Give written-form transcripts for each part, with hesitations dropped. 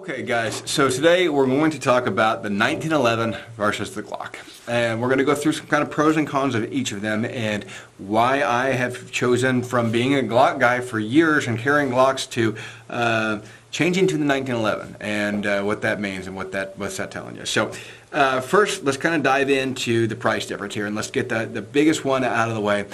Okay guys, so today we're going to talk about the 1911 versus the Glock. And we're going to go through some kind of pros and cons of each of them and why I have chosen from being a Glock guy for years and carrying Glocks to changing to the 1911 and what that means and what's that telling you. So first, let's kind of dive into the price difference here and let's get the biggest one out of the way.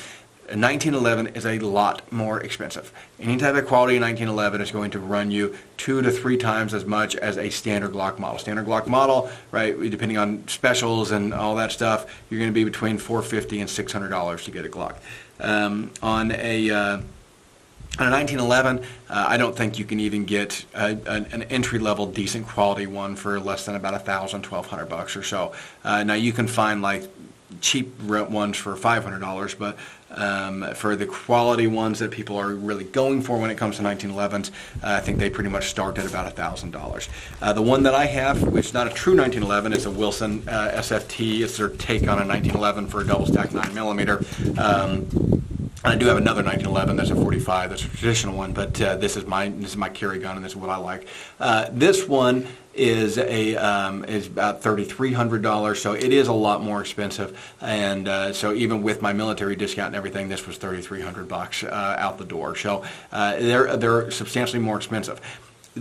A 1911 is a lot more expensive. Any type of quality 1911 is going to run you 2 to 3 times as much as a standard Glock model. Standard Glock model, right, depending on specials and all that stuff, you're going to be between $450 and $600 to get a Glock. On a 1911, I don't think you can even get an entry-level decent quality one for less than about $1,000, $1,200 or so. Now you can find like cheap ones for $500, but for the quality ones that people are really going for when it comes to 1911s, I think they pretty much start at about $1,000. The one that I have, which is not a true 1911, is a Wilson SFT. It's their take on a 1911 for a double stack 9mm. I do have another 1911 that's a 45. That's a traditional one, but this is my carry gun, and this is what I like. This one is about $3,300, so it is a lot more expensive. And so even with my military discount and everything, this was $3,300 out the door. So they're substantially more expensive.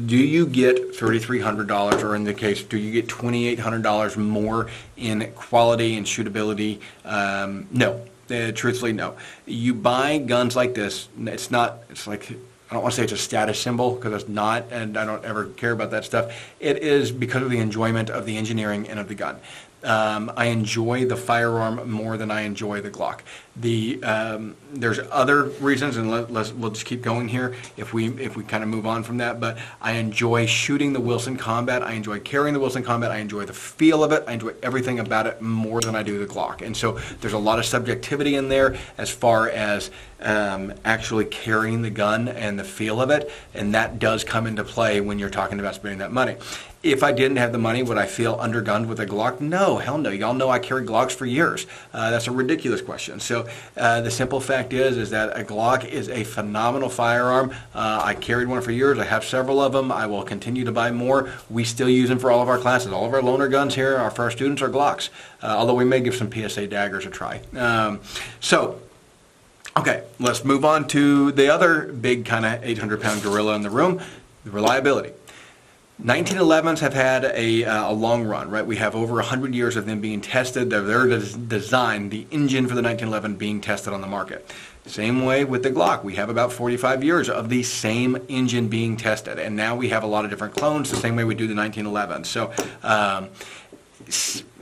Do you get $3,300, or in the case, do you get $2,800 more in quality and shootability? No. Truthfully, no. You buy guns like this, it's like, I don't want to say it's a status symbol, because it's not, and I don't ever care about that stuff. It is because of the enjoyment of the engineering and of the gun. I enjoy the firearm more than I enjoy the Glock. There's other reasons, and we'll just keep going here if we kind of move on from that. But I enjoy shooting the Wilson Combat. I enjoy carrying the Wilson Combat. I enjoy the feel of it. I enjoy everything about it more than I do the Glock. And so there's a lot of subjectivity in there as far as actually carrying the gun and the feel of it, and that does come into play when you're talking about spending that money. If I didn't have the money, would I feel undergunned with a Glock? No, hell no. Y'all know I carried Glocks for years. That's a ridiculous question. So the simple fact is that a Glock is a phenomenal firearm. I carried one for years. I have several of them. I will continue to buy more. We still use them for all of our classes. All of our loaner guns here for our students are Glocks, although we may give some PSA daggers a try. Okay, let's move on to the other big kind of 800-pound gorilla in the room, the reliability. 1911s have had a long run, right? We have over 100 years of them being tested. They're designed, the engine for the 1911 being tested on the market. Same way with the Glock. We have about 45 years of the same engine being tested, and now we have a lot of different clones the same way we do the 1911. So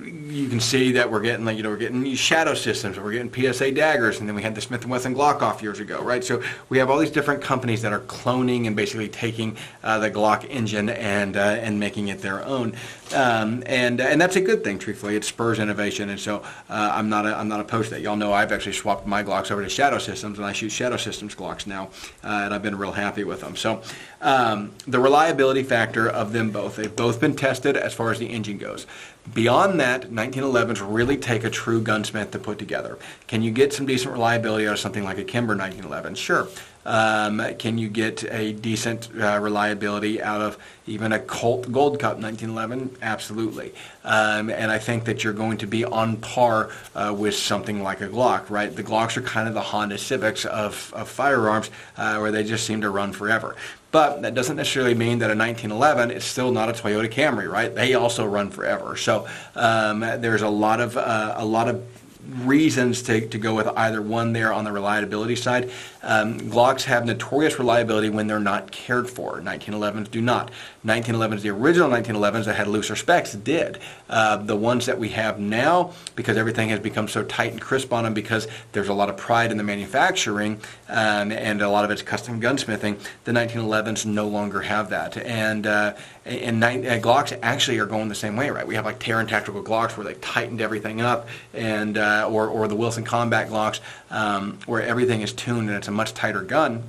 you can see that we're getting, like, we're getting these Shadow Systems, we're getting PSA daggers, and then we had the Smith & Wesson Glock off years ago, right? So we have all these different companies that are cloning and basically taking the Glock engine and making it their own, and that's a good thing. Truthfully, it spurs innovation, and so I'm not opposed to that. Y'all know I've actually swapped my Glocks over to Shadow Systems, and I shoot Shadow Systems Glocks now, and I've been real happy with them. So the reliability factor of them both, they've both been tested as far as the engine goes. Beyond that, 1911s really take a true gunsmith to put together. Can you get some decent reliability out of something like a Kimber 1911? Sure. Can you get a decent reliability out of even a Colt Gold Cup 1911? Absolutely. And I think that you're going to be on par with something like a Glock, right? The Glocks are kind of the Honda Civics of firearms, where they just seem to run forever. But that doesn't necessarily mean that a 1911 is still not a Toyota Camry, right? They also run forever. So there's a lot of reasons to go with either one there on the reliability side. Glocks have notorious reliability when they're not cared for. 1911s do not. 1911s, the original 1911s that had looser specs did. The ones that we have now, because everything has become so tight and crisp on them, because there's a lot of pride in the manufacturing and a lot of it's custom gunsmithing, the 1911s no longer have that. And Glocks actually are going the same way, right? We have like Terran Tactical Glocks where they tightened everything up, and or the Wilson Combat Glocks where everything is tuned and it's a much tighter gun.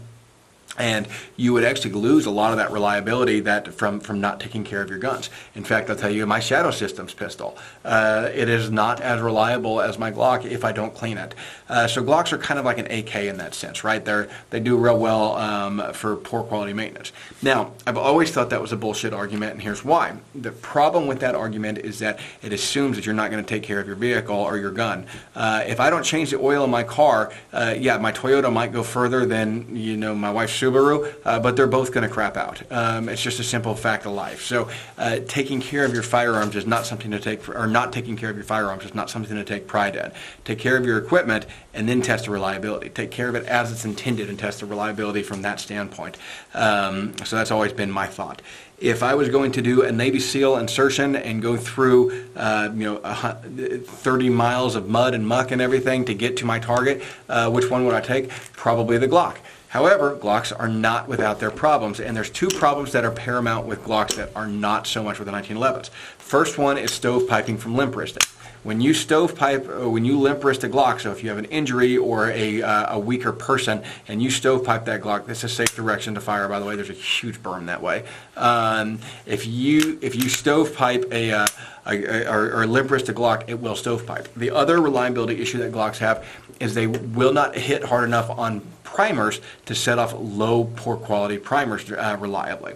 And you would actually lose a lot of that reliability that from not taking care of your guns. In fact, I'll tell you, my Shadow Systems pistol, it is not as reliable as my Glock if I don't clean it. So Glocks are kind of like an AK in that sense, right? They do real well for poor quality maintenance. Now, I've always thought that was a bullshit argument, and here's why. The problem with that argument is that it assumes that you're not going to take care of your vehicle or your gun. If I don't change the oil in my car, yeah, my Toyota might go further than, you know, my wife's Subaru, but they're both going to crap out. It's just a simple fact of life. So taking care of your firearms is not something to take, or not taking care of your firearms is not something to take pride in. Take care of your equipment and then test the reliability. Take care of it as it's intended and test the reliability from that standpoint. So that's always been my thought. If I was going to do a Navy SEAL insertion and go through, 30 miles of mud and muck and everything to get to my target, which one would I take? Probably the Glock. However, Glocks are not without their problems, and there's two problems that are paramount with Glocks that are not so much with the 1911s. First one is stovepiping from limp wristing. When you stovepipe, or when you limp wrist a Glock, so if you have an injury or a weaker person and you stovepipe that Glock, this is a safe direction to fire, by the way. There's a huge berm that way. If you stovepipe or limp wrist a Glock, it will stovepipe. The other reliability issue that Glocks have is they will not hit hard enough on primers to set off low, poor quality primers reliably.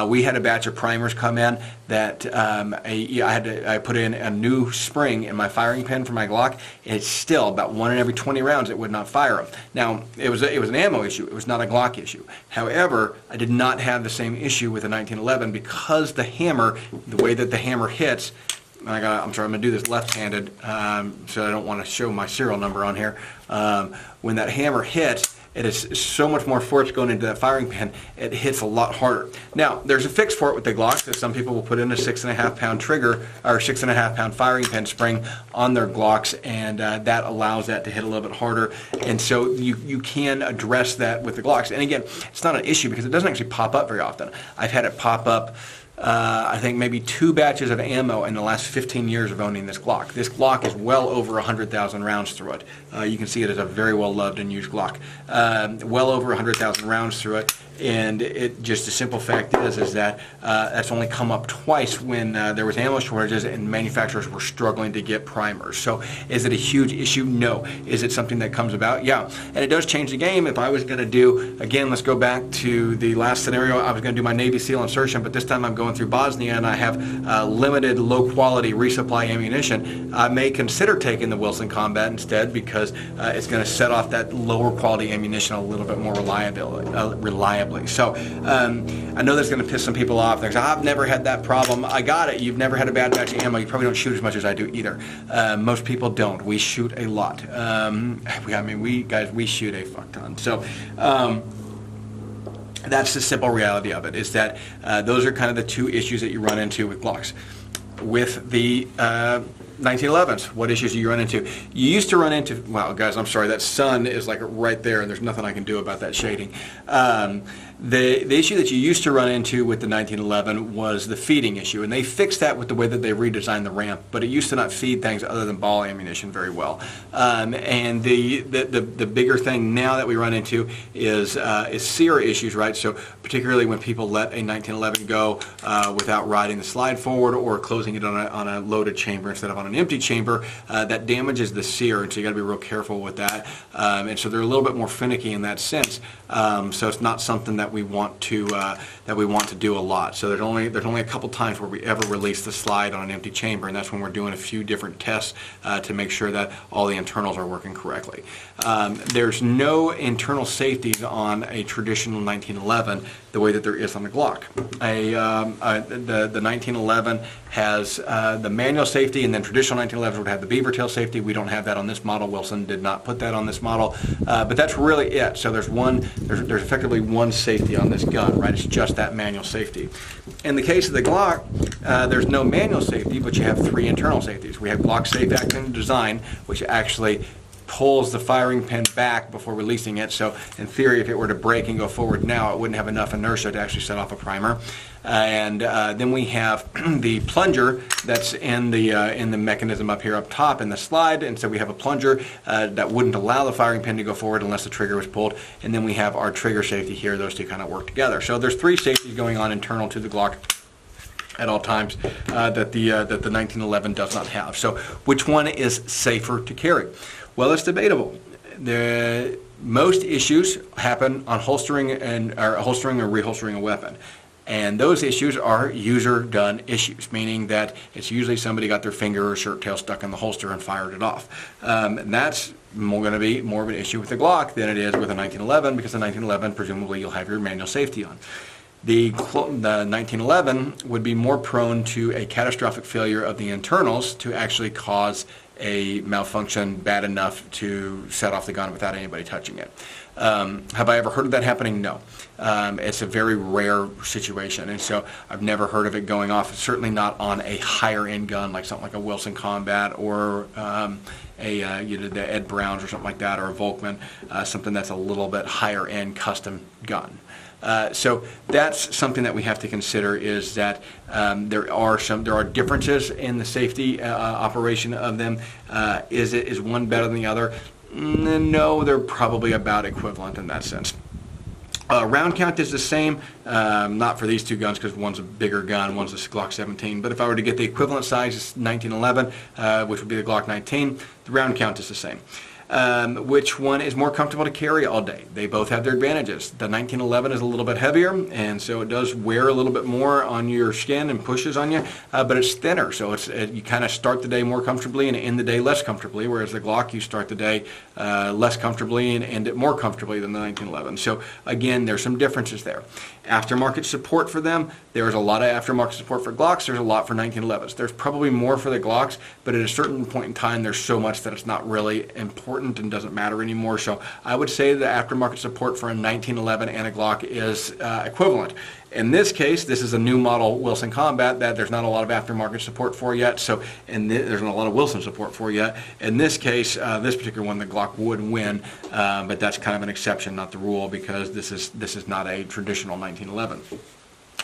We had a batch of primers come in that I put in a new spring in my firing pin for my Glock. It's still about 1 in every 20 rounds it would not fire them. Now it was an ammo issue. It was not a Glock issue. However, I did not have the same issue with the 1911 because the hammer, the way that the hammer hits. I'm sorry, I'm going to do this left-handed, so I don't want to show my serial number on here. When that hammer hits, it is so much more force going into that firing pin, it hits a lot harder. Now, there's a fix for it with the Glocks, that some people will put in a 6.5 pound trigger, or 6.5 pound firing pin spring on their Glocks, and that allows that to hit a little bit harder. And so you can address that with the Glocks. And again, it's not an issue because it doesn't actually pop up very often. I've had it pop up I think maybe 2 batches of ammo in the last 15 years of owning this Glock. This Glock is well over 100,000 rounds through it. You can see it as a very well loved and used Glock. Well over 100,000 rounds through it. And it just, the simple fact is that that's only come up twice when there was ammo shortages and manufacturers were struggling to get primers. So is it a huge issue? No. Is it something that comes about? Yeah. And it does change the game. If I was going to do, again, let's go back to the last scenario, I was going to do my Navy SEAL insertion, but this time I'm going through Bosnia and I have limited low quality resupply ammunition. I may consider taking the Wilson Combat instead because it's going to set off that lower quality ammunition a little bit more reliably. So I know that's going to piss some people off. They're like, I've never had that problem. I got it. You've never had a bad batch of ammo. You probably don't shoot as much as I do either. Most people don't. We shoot a lot. We shoot a fuck ton. So that's the simple reality of it, is that those are kind of the two issues that you run into with Glocks. With the 1911s, what issues do you run into? You used to run into, wow, guys, I'm sorry, that sun is like right there and there's nothing I can do about that shading. The issue that you used to run into with the 1911 was the feeding issue, and they fixed that with the way that they redesigned the ramp, but it used to not feed things other than ball ammunition very well. And the bigger thing now that we run into is sear issues, right? So particularly when people let a 1911 go without riding the slide forward or closing it on a loaded chamber instead of on an empty chamber, that damages the sear, and so you got to be real careful with that. And so they're a little bit more finicky in that sense. So it's not something that we want to do a lot. So there's only a couple times where we ever release the slide on an empty chamber, and that's when we're doing a few different tests to make sure that all the internals are working correctly. There's no internal safeties on a traditional 1911 the way that there is on the Glock. The 1911 has the manual safety, and then traditional 1911s would have the beaver tail safety. We don't have that on this model. Wilson did not put that on this model, but that's really it. So there's effectively one safety on this gun, right? It's just that manual safety. In the case of the Glock, there's no manual safety, but you have 3 internal safeties. We have Glock Safe Acting Design, which actually pulls the firing pin back before releasing it. So in theory, if it were to break and go forward now, it wouldn't have enough inertia to actually set off a primer. And then we have the plunger that's in the mechanism up here up top in the slide, and so we have a plunger that wouldn't allow the firing pin to go forward unless the trigger was pulled. And then we have our trigger safety here. Those two kind of work together. So there's three safeties going on internal to the Glock at all times that the 1911 does not have. So which one is safer to carry? Well, it's debatable. Most issues happen on holstering or reholstering a weapon. And those issues are user-done issues, meaning that it's usually somebody got their finger or shirt tail stuck in the holster and fired it off. And that's going to be more of an issue with the Glock than it is with a 1911, because the 1911, presumably, you'll have your manual safety on. The 1911 would be more prone to a catastrophic failure of the internals to actually cause a malfunction bad enough to set off the gun without anybody touching it. Have I ever heard of that happening? No. It's a very rare situation, and so I've never heard of it going off. Certainly not on a higher end gun like something like a Wilson Combat or the Ed Browns or something like that, or a Volkman, something that's a little bit higher end custom gun. So that's something that we have to consider, is that there are differences in the safety operation of them. Is one better than the other? No, they're probably about equivalent in that sense. Round count is the same, not for these two guns because one's a bigger gun, one's a Glock 17. But if I were to get the equivalent size, it's 1911, which would be the Glock 19. The round count is the same. Which one is more comfortable to carry all day? They both have their advantages. The 1911 is a little bit heavier, and so it does wear a little bit more on your skin and pushes on you, but it's thinner, so you kind of start the day more comfortably and end the day less comfortably, whereas the Glock, you start the day less comfortably and end it more comfortably than the 1911. So again, there's some differences there. Aftermarket support for them, there's a lot of aftermarket support for Glocks, there's a lot for 1911s. There's probably more for the Glocks, but at a certain point in time, there's so much that it's not really important and doesn't matter anymore. So I would say the aftermarket support for a 1911 and a Glock is equivalent. In this case, this is a new model Wilson Combat that there's not a lot of aftermarket support for yet, so there's not a lot of Wilson support for yet. In this case, this particular one, the Glock would win, but that's kind of an exception, not the rule, because this is not a traditional 1911.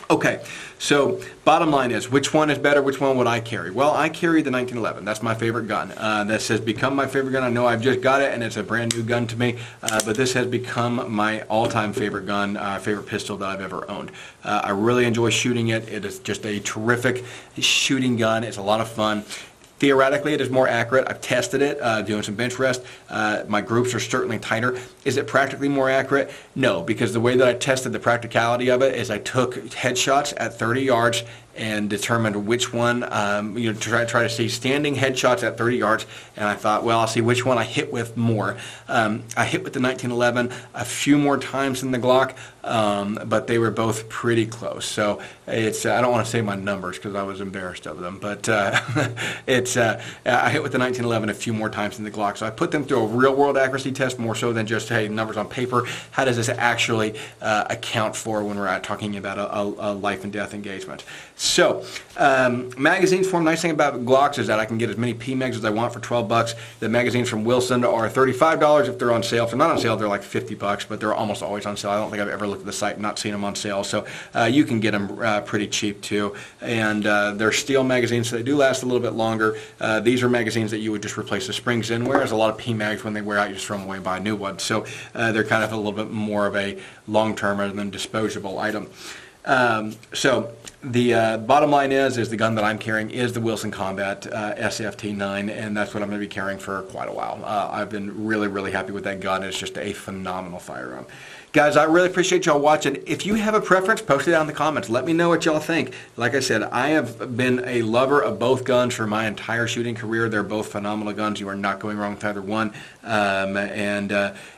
Okay, so bottom line is, which one is better? Which one would I carry? Well, I carry the 1911. That's my favorite gun. This has become my favorite gun. I know I've just got it, and it's a brand new gun to me, but this has become my all-time favorite gun, favorite pistol that I've ever owned. I really enjoy shooting it. It is just a terrific shooting gun. It's a lot of fun. Theoretically, it is more accurate. I've tested it, doing some bench rest. My groups are certainly tighter. Is it practically more accurate? No, because the way that I tested the practicality of it is I took headshots at 30 yards and determined which one, to try to see standing headshots at 30 yards, and I thought, well, I'll see which one I hit with more. I hit with the 1911 a few more times than the Glock, but they were both pretty close. So it's, I don't want to say my numbers because I was embarrassed of them, but I hit with the 1911 a few more times than the Glock. So I put them through a real-world accuracy test, more so than just, hey, numbers on paper. How does this actually account for when we're talking about a life and death engagement? So, magazines form. Nice thing about Glocks is that I can get as many PMags as I want for 12 bucks. The magazines from Wilson are $35 if they're on sale. If they're not on sale, they're like 50 bucks, but they're almost always on sale. I don't think I've ever looked at the site and not seen them on sale. So you can get them pretty cheap too. And they're steel magazines, so they do last a little bit longer. These are magazines that you would just replace the springs in, whereas a lot of PMags, when they wear out, you just throw them away and buy a new one. So they're kind of a little bit more of a long-term rather than disposable item. So the bottom line is the gun that I'm carrying is the Wilson Combat SFT9, and that's what I'm going to be carrying for quite a while. I've been really, really happy with that gun. It's just a phenomenal firearm. Guys, I really appreciate y'all watching. If you have a preference, post it down in the comments. Let me know what y'all think. Like I said, I have been a lover of both guns for my entire shooting career. They're both phenomenal guns. You are not going wrong with either one.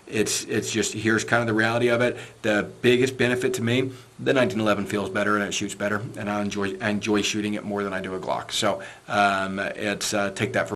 It's just, here's kind of the reality of it. The biggest benefit to me, the 1911 feels better and it shoots better, and I enjoy shooting it more than I do a Glock. So take that for